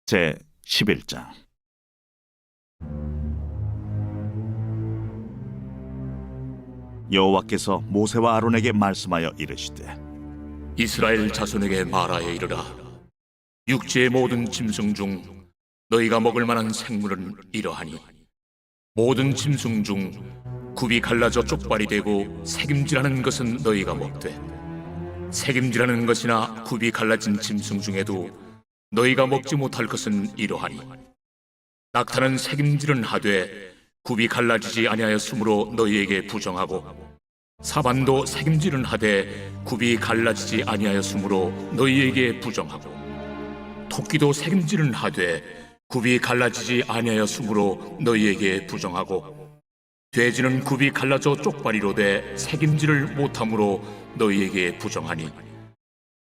제 11장. 여호와께서 모세와 아론에게 말씀하여 이르시되, 이스라엘 자손에게 말하여 이르라. 육지의 모든 짐승 중 너희가 먹을 만한 생물은 이러하니, 모든 짐승 중 굽이 갈라져 쪽발이 되고 새김질하는 것은 너희가 먹되, 새김질하는 것이나 굽이 갈라진 짐승 중에도 너희가 먹지 못할 것은 이러하니, 낙타는 새김질은 하되 굽이 갈라지지 아니하였으므로 너희에게 부정하고, 사반도 새김질은 하되 굽이 갈라지지 아니하였으므로 너희에게 부정하고, 토끼도 새김질은 하되 굽이 갈라지지 아니하였으므로 너희에게 부정하고, 돼지는 굽이 갈라져 쪽발이로 돼 새김질을 못함으로 너희에게 부정하니,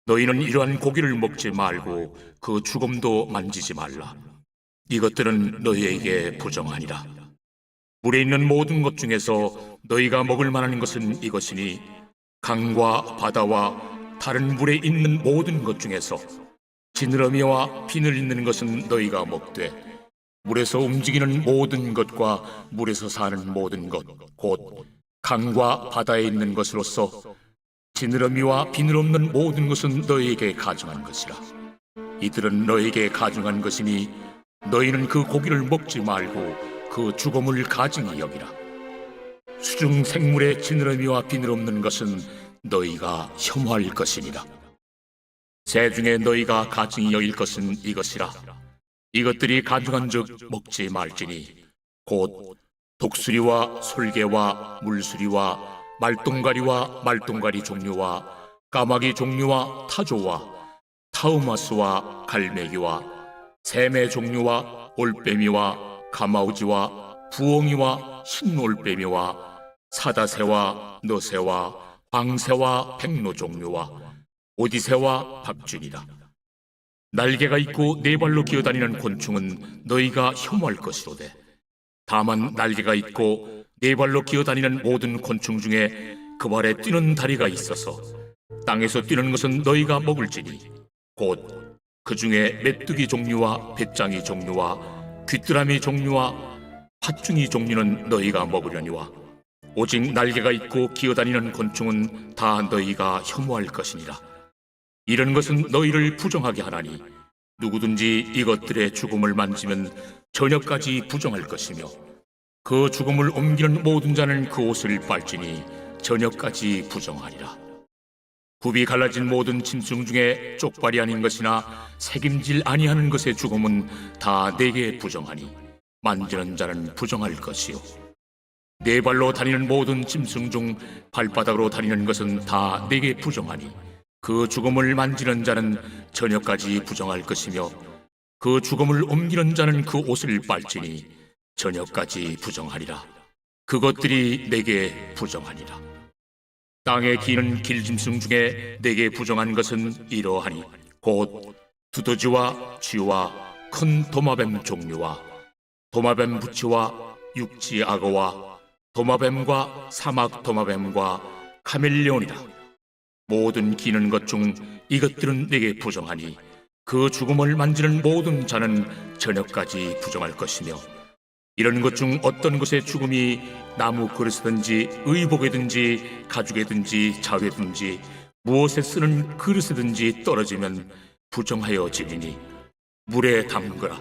너희는 이러한 고기를 먹지 말고 그 죽음도 만지지 말라. 이것들은 너희에게 부정하니라. 물에 있는 모든 것 중에서 너희가 먹을 만한 것은 이것이니, 강과 바다와 다른 물에 있는 모든 것 중에서 지느러미와 비늘 있는 것은 너희가 먹되, 물에서 움직이는 모든 것과 물에서 사는 모든 것, 곧 강과 바다에 있는 것으로서 지느러미와 비늘 없는 모든 것은 너희에게 가증한 것이라. 이들은 너희에게 가증한 것이니 너희는 그 고기를 먹지 말고 그 죽음을 가증히 여기라. 수중 생물의 지느러미와 비늘 없는 것은 너희가 혐오할 것이니라. 새 중에 너희가 가증히 여길 것은 이것이라. 이것들이 가증한즉 먹지 말지니, 곧 독수리와 솔개와 물수리와 말똥가리와 말똥가리 종류와 까마귀 종류와 타조와 타우마스와 갈매기와 샘의 종류와 올빼미와 가마우지와 부엉이와 흰올빼미와 사다새와 너새와 황새와 백로 종류와 오디새와 박쥐니라. 날개가 있고 네 발로 기어다니는 곤충은 너희가 혐오할 것이로되, 다만 날개가 있고 네 발로 기어다니는 모든 곤충 중에 그 발에 뛰는 다리가 있어서 땅에서 뛰는 것은 너희가 먹을지니, 곧 그 중에 메뚜기 종류와 배짱이 종류와 귀뚜라미 종류와 팥중이 종류는 너희가 먹으려니와, 오직 날개가 있고 기어다니는 곤충은 다 너희가 혐오할 것이니라. 이런 것은 너희를 부정하게 하나니, 누구든지 이것들의 죽음을 만지면 저녁까지 부정할 것이며, 그 죽음을 옮기는 모든 자는 그 옷을 빨지니 저녁까지 부정하리라. 굽이 갈라진 모든 짐승 중에 쪽발이 아닌 것이나 새김질 아니하는 것의 죽음은 다 내게 부정하니, 만지는 자는 부정할 것이요, 네 발로 다니는 모든 짐승 중 발바닥으로 다니는 것은 다 내게 부정하니, 그 죽음을 만지는 자는 저녁까지 부정할 것이며, 그 죽음을 옮기는 자는 그 옷을 빨지니 저녁까지 부정하리라. 그것들이 내게 부정하니라. 땅에 기는 길짐승 중에 내게 부정한 것은 이러하니, 곧 두더지와 쥐와 큰 도마뱀 종류와 도마뱀 부치와 육지 악어와 도마뱀과 사막 도마뱀과 카멜레온이라. 모든 기는 것 중 이것들은 내게 부정하니, 그 죽음을 만지는 모든 자는 저녁까지 부정할 것이며, 이런 것 중 어떤 것의 죽음이 나무 그릇이든지 의복이든지 가죽이든지 자회든지 무엇에 쓰는 그릇이든지 떨어지면 부정하여 지리니, 물에 담그라.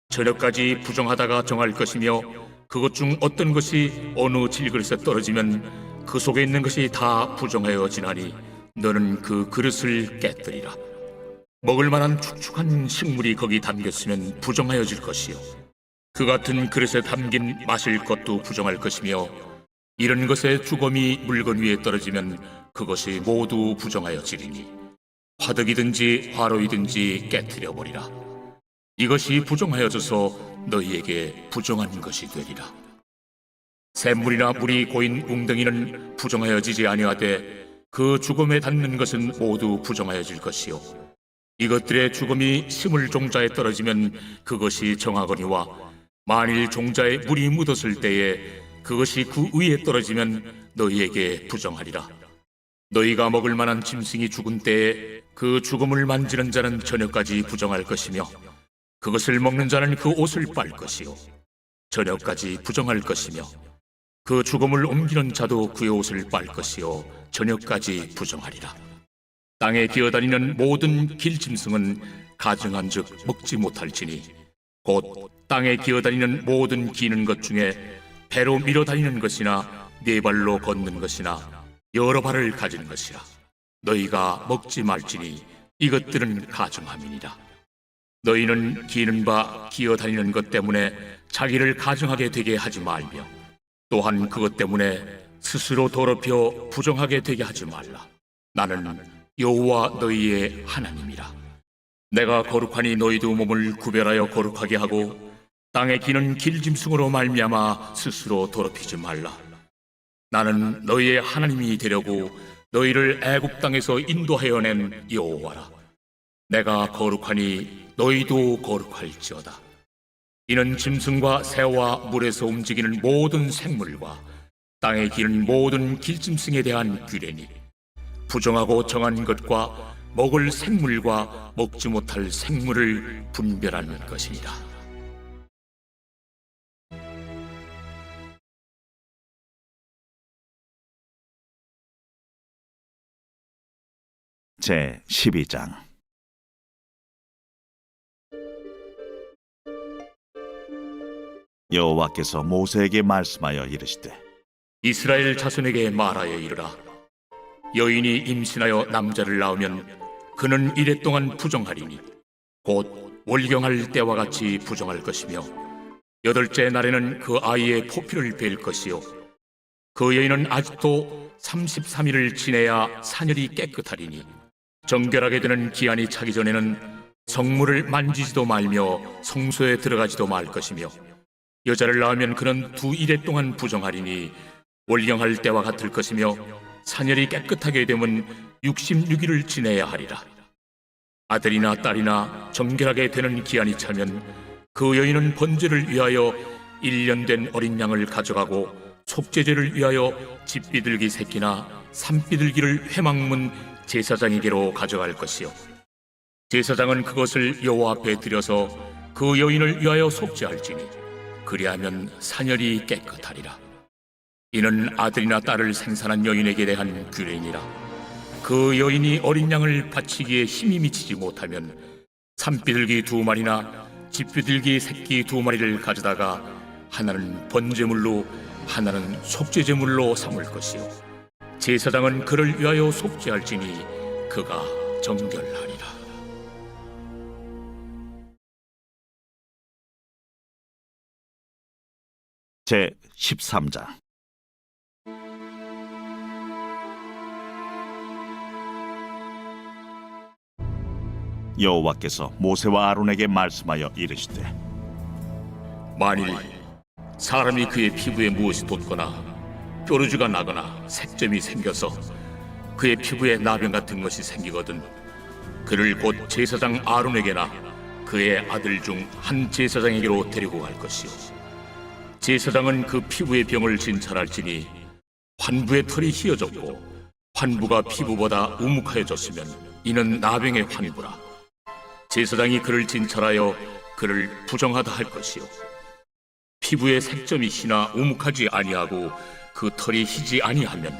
저녁까지 부정하다가 정할 것이며, 그것 중 어떤 것이 어느 질그릇에 떨어지면 그 속에 있는 것이 다 부정하여 지나니, 너는 그 그릇을 깨뜨리라. 먹을 만한 축축한 식물이 거기 담겼으면 부정하여질 것이요, 그 같은 그릇에 담긴 마실 것도 부정할 것이며, 이런 것의 죽음이 물건 위에 떨어지면 그것이 모두 부정하여지리니, 화덕이든지 화로이든지 깨뜨려 버리라. 이것이 부정하여져서 너희에게 부정한 것이 되리라. 샘물이나 물이 고인 웅덩이는 부정하여지지 아니하되, 그 죽음에 닿는 것은 모두 부정하여질 것이요, 이것들의 죽음이 심을 종자에 떨어지면 그것이 정하거니와, 만일 종자에 물이 묻었을 때에 그것이 그 위에 떨어지면 너희에게 부정하리라. 너희가 먹을 만한 짐승이 죽은 때에 그 죽음을 만지는 자는 저녁까지 부정할 것이며, 그것을 먹는 자는 그 옷을 빨 것이요 저녁까지 부정할 것이며 그 죽음을 옮기는 자도 그의 옷을 빨 것이요 저녁까지 부정하리라. 땅에 기어다니는 모든 길짐승은 가증한즉 먹지 못할지니 곧 땅에 기어다니는 모든 기는 것 중에 배로 밀어다니는 것이나 네 발로 걷는 것이나 여러 발을 가진 것이라. 너희가 먹지 말지니 이것들은 가증함이니라. 너희는 기는 바 기어다니는 것 때문에 자기를 가증하게 되게 하지 말며 또한 그것 때문에 스스로 더럽혀 부정하게 되게 하지 말라. 나는 여호와 너희의 하나님이라. 내가 거룩하니 너희도 몸을 구별하여 거룩하게 하고 땅에 기는 길짐승으로 말미암아 스스로 더럽히지 말라. 나는 너희의 하나님이 되려고 너희를 애굽 땅에서 인도하여 낸 여호와라. 내가 거룩하니 너희도 거룩할지어다. 이는 짐승과 새와 물에서 움직이는 모든 생물과 땅에 기는 모든 길짐승에 대한 규례니 부정하고 정한 것과 먹을 생물과 먹지 못할 생물을 분별하는 것이니라. 제 12장. 여호와께서 모세에게 말씀하여 이르시되 이스라엘 자손에게 말하여 이르라. 여인이 임신하여 남자를 낳으면 그는 이랫동안 부정하리니 곧 월경할 때와 같이 부정할 것이며 여덟째 날에는 그 아이의 포피를 벨 것이요 그 여인은 아직도 33일을 지내야 사녀리 깨끗하리니 정결하게 되는 기한이 차기 전에는 성물을 만지지도 말며 성소에 들어가지도 말 것이며 여자를 낳으면 그는 2일 동안 부정하리니 월경할 때와 같을 것이며 사녀리 깨끗하게 되면 66일을 지내야 하리라. 아들이나 딸이나 정결하게 되는 기한이 차면 그 여인은 번제를 위하여 1년 된 어린 양을 가져가고 속죄제를 위하여 집비둘기 새끼나 산비둘기를 회막문 제사장에게로 가져갈 것이요 제사장은 그것을 여호와 앞에 드려서 그 여인을 위하여 속죄할지니 그리하면 사녀리 깨끗하리라. 이는 아들이나 딸을 생산한 여인에게 대한 규례니라. 그 여인이 어린 양을 바치기에 힘이 미치지 못하면 산비둘기 2마리나 집비둘기 새끼 2마리를 가져다가 하나는 번제물로 하나는 속죄제물로 삼을 것이요 제사장은 그를 위하여 속죄할지니 그가 정결하리라. 제 13장. 여호와께서 모세와 아론에게 말씀하여 이르시되 만일 사람이 그의 피부에 무엇이 돋거나 뾰루지가 나거나 색점이 생겨서 그의 피부에 나병 같은 것이 생기거든 그를 곧 제사장 아론에게나 그의 아들 중 한 제사장에게로 데리고 갈 것이요 제사장은 그 피부의 병을 진찰할지니 환부의 털이 휘어졌고 환부가 피부보다 우묵하여졌으면 이는 나병의 환부라. 제사장이 그를 진찰하여 그를 부정하다 할 것이요 피부의 색점이 희나 우묵하지 아니하고 그 털이 희지 아니하면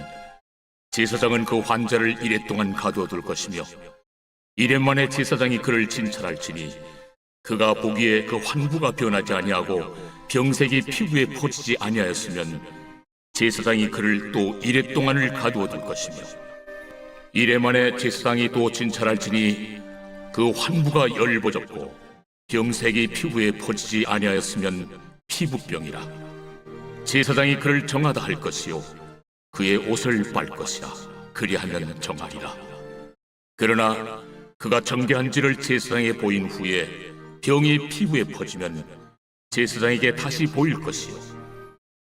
제사장은 그 환자를 1회 동안 가두어 둘 것이며 1회 만에 제사장이 그를 진찰할지니 그가 보기에 그 환부가 변하지 아니하고 병색이 피부에 퍼지지 아니하였으면 제사장이 그를 또 1회 동안을 가두어 둘 것이며 1회 만에 제사장이 또 진찰할지니 그 환부가 열버졌고 병색이 피부에 퍼지지 아니하였으면 피부병이라. 제사장이 그를 정하다 할 것이요 그의 옷을 빨 것이라. 그리하면 정하리라. 그러나 그가 정결한지를 제사장에 보인 후에 병이 피부에 퍼지면 제사장에게 다시 보일 것이요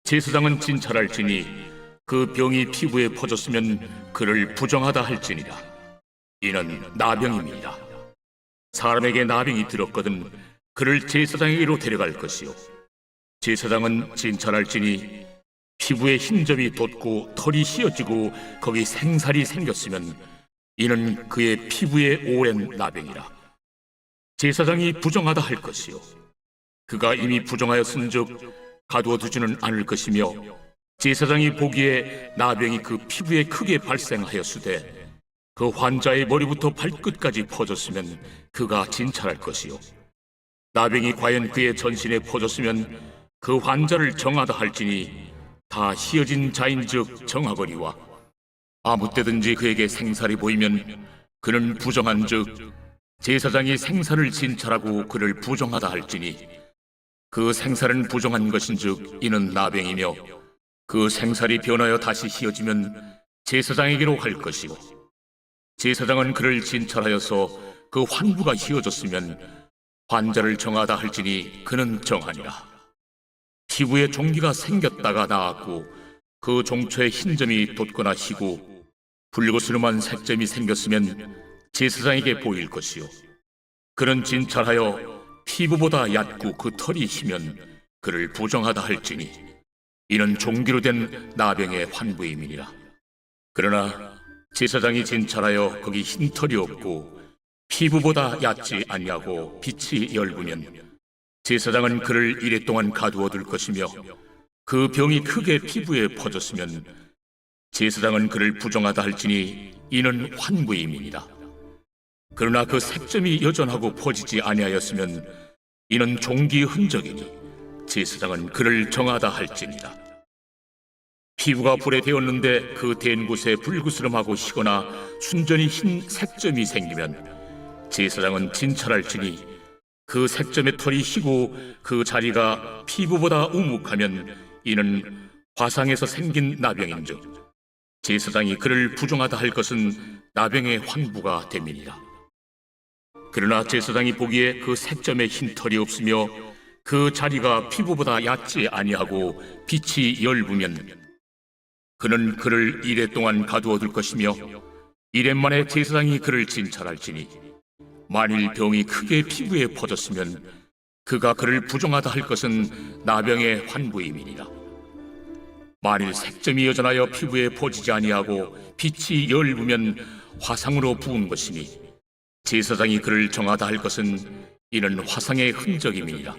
제사장은 진찰할지니 그 병이 피부에 퍼졌으면 그를 부정하다 할지니라. 이는 나병임이니라. 사람에게 나병이 들었거든 그를 제사장에게로 데려갈 것이요 제사장은 진찰할지니 피부에 흰점이 돋고 털이 휘어지고 거기 생살이 생겼으면 이는 그의 피부에 오랜 나병이라. 제사장이 부정하다 할 것이요 그가 이미 부정하였은즉 가두어 두지는 않을 것이며 제사장이 보기에 나병이 그 피부에 크게 발생하였으되 그 환자의 머리부터 발끝까지 퍼졌으면 그가 진찰할 것이요 나병이 과연 그의 전신에 퍼졌으면 그 환자를 정하다 할지니 다 희어진 자인즉 정하거니와 아무 때든지 그에게 생살이 보이면 그는 부정한즉 제사장이 생살을 진찰하고 그를 부정하다 할지니 그 생살은 부정한 것인즉 이는 나병이며 그 생살이 변하여 다시 희어지면 제사장에게로 갈 것이고 제사장은 그를 진찰하여서 그 환부가 희어졌으면 환자를 정하다 할지니 그는 정하니라. 피부에 종기가 생겼다가 나았고 그 종초에 흰점이 돋거나 희고 붉으스름한 색점이 생겼으면 제사장에게 보일 것이요 그는 진찰하여 피부보다 얕고 그 털이 희면 그를 부정하다 할지니 이는 종기로 된 나병의 환부임이니라. 그러나 제사장이 진찰하여 거기 흰 털이 없고 피부보다 얕지 아니하고 빛이 엷으면 제사장은 그를 이래 동안 가두어 둘 것이며 그 병이 크게 피부에 퍼졌으면 제사장은 그를 부정하다 할지니 이는 환부임이니라. 그러나 그 색점이 여전하고 퍼지지 아니하였으면 이는 종기의 흔적이니 제사장은 그를 정하다 할지니라. 피부가 불에 데었는데 그 댄 곳에 불구스름하고 희거나 순전히 흰 색점이 생기면 제사장은 진찰할지니 그 색점의 털이 희고 그 자리가 피부보다 우묵하면 이는 화상에서 생긴 나병인즉 제사장이 그를 부정하다 할 것은 나병의 환부가 됨이니라. 그러나 제사장이 보기에 그 색점에 흰 털이 없으며 그 자리가 피부보다 얕지 아니하고 빛이 엷으면 그는 그를 이래 동안 가두어 둘 것이며 이래 만에 제사장이 그를 진찰할지니 만일 병이 크게 피부에 퍼졌으면 그가 그를 부정하다 할 것은 나병의 환부임이니라. 만일 색점이 여전하여 피부에 퍼지지 아니하고 빛이 엷으면 화상으로 부은 것이니 제사장이 그를 정하다 할 것은 이는 화상의 흔적임이니라.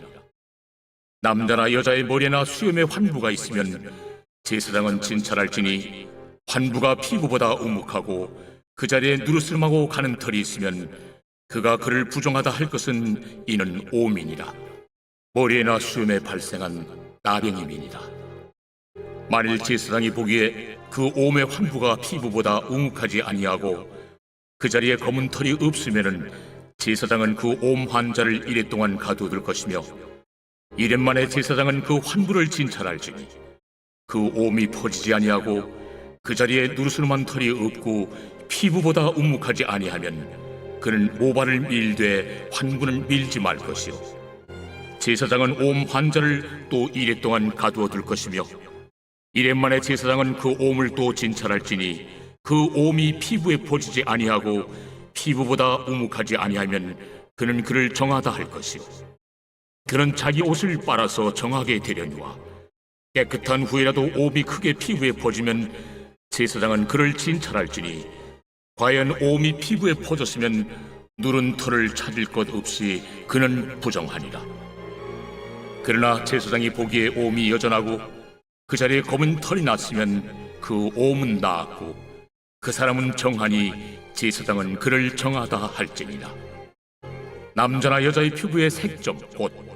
남자나 여자의 머리나 수염에 환부가 있으면 제사장은 진찰할지니 환부가 피부보다 우묵하고 그 자리에 누르스름하고 가는 털이 있으면 그가 그를 부정하다 할 것은 이는 오민이라. 머리에나 수염에 발생한 나병임이니라. 만일 제사장이 보기에 그 오의 환부가 피부보다 우묵하지 아니하고 그 자리에 검은 털이 없으면은 제사장은 그 옴 환자를 이래 동안 가두어둘 것이며 이래 만에 제사장은 그 환부를 진찰할지니 그 옴이 퍼지지 아니하고 그 자리에 누르스름한 털이 없고 피부보다 우묵하지 아니하면 그는 모발을 밀되 환부는 밀지 말 것이요 제사장은 옴 환자를 또 이래 동안 가두어둘 것이며 이래 만에 제사장은 그 옴을 또 진찰할지니 그 옴이 피부에 퍼지지 아니하고 피부보다 우묵하지 아니하면 그는 그를 정하다 할 것이요 그는 자기 옷을 빨아서 정하게 되려니와 깨끗한 후에라도 옴이 크게 피부에 퍼지면 제사장은 그를 진찰할지니 과연 옴이 피부에 퍼졌으면 누른 털을 찾을 것 없이 그는 부정하니라. 그러나 제사장이 보기에 옴이 여전하고 그 자리에 검은 털이 났으면 그 옴은 나았고 그 사람은 정하니 제사장은 그를 정하다 할지니라. 남자나 여자의 피부에 색점 곧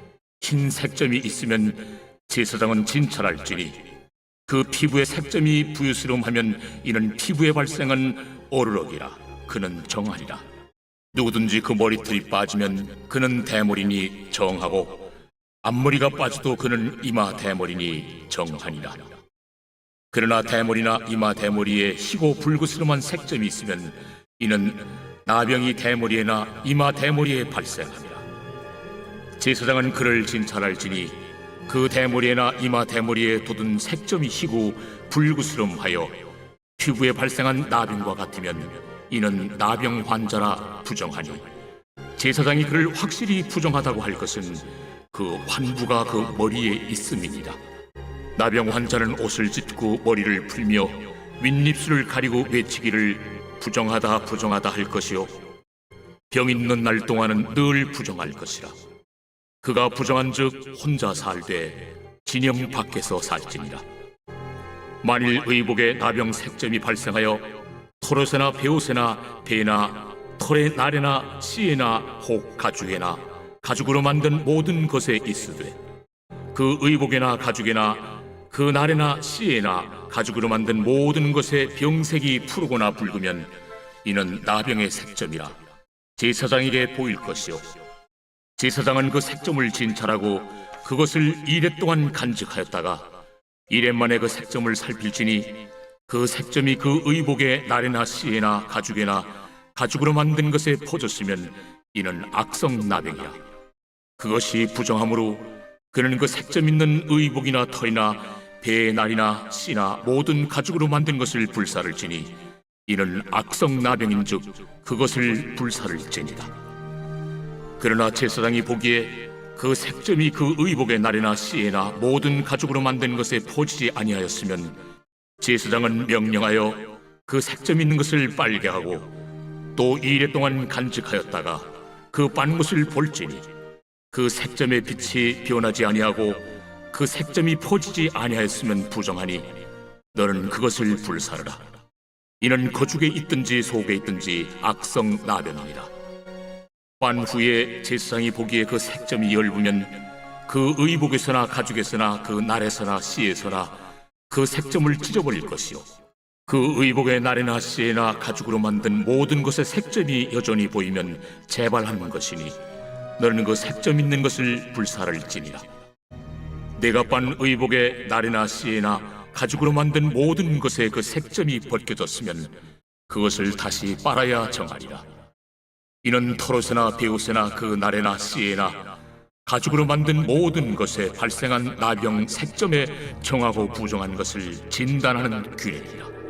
흰 색점이 있으면 제사장은 진찰할지니 그 피부에 색점이 부유스름하면 이는 피부에 발생한 어르럭이라. 그는 정하리라. 누구든지 그 머리털이 빠지면 그는 대머리니 정하고 앞머리가 빠져도 그는 이마 대머리니 정하니라. 그러나 대머리나 이마 대머리에 희고 불그스름한 색점이 있으면 이는 나병이 대머리에나 이마 대머리에 발생함이라. 제사장은 그를 진찰할지니 그 대머리에나 이마 대머리에 돋은 색점이 희고 불그스름하여 피부에 발생한 나병과 같으면 이는 나병 환자라 부정하니 제사장이 그를 확실히 부정하다고 할 것은 그 환부가 그 머리에 있음이니라. 나병 환자는 옷을 찢고 머리를 풀며 윗입술을 가리고 외치기를 부정하다 부정하다 할 것이요 병 있는 날 동안은 늘 부정할 것이라. 그가 부정한즉 혼자 살되 진영 밖에서 살지니라. 만일 의복에 나병 색점이 발생하여 토롯에나 베옷에나 배나 털의 날에나 씨에나 혹 가죽에나 가죽으로 만든 모든 것에 있으되 그 의복에나 가죽에나 그 날에나 씨에나 가죽으로 만든 모든 것에 병색이 푸르거나 붉으면 이는 나병의 색점이라 제사장에게 보일 것이요 제사장은 그 색점을 진찰하고 그것을 2례 동안 간직하였다가 2례 만에 그 색점을 살필지니 그 색점이 그 의복의 날에나 씨에나 가죽에나 가죽으로 만든 것에 퍼졌으면 이는 악성 나병이라. 그것이 부정하므로 그는 그 색점 있는 의복이나 털이나 배의 날이나 씨나 모든 가죽으로 만든 것을 불사를 지니 이는 악성 나병인즉 그것을 불사를 지니라. 그러나 제사장이 보기에 그 색점이 그 의복의 날이나 씨에나 모든 가죽으로 만든 것에 퍼지지 아니하였으면 제사장은 명령하여 그 색점 있는 것을 빨게 하고 또 2례 동안 간직하였다가 그 빤 것을 볼지니 그 색점의 빛이 변하지 아니하고 그 색점이 퍼지지 아니하였으면 부정하니 너는 그것을 불사르라. 이는 거죽에 있든지 속에 있든지 악성 나병이니라. 빤 후에 제사장이 보기에 그 색점이 엷으면 그 의복에서나 가죽에서나 그 날에서나 씨에서나 그 색점을 찢어버릴 것이요 그 의복의 날에나 씨에나 가죽으로 만든 모든 것의 색점이 여전히 보이면 재발하는 것이니 너는 그 색점 있는 것을 불사를지니라. 내가 빤 의복의 날에나 씨에나 가죽으로 만든 모든 것에 그 색점이 벗겨졌으면 그것을 다시 빨아야 정하리라. 이는 토롯에나 베옷에나 그 날에나 씨에나 가죽으로 만든 모든 것에 발생한 나병 색점에 정하고 부정한 것을 진단하는 규례니라.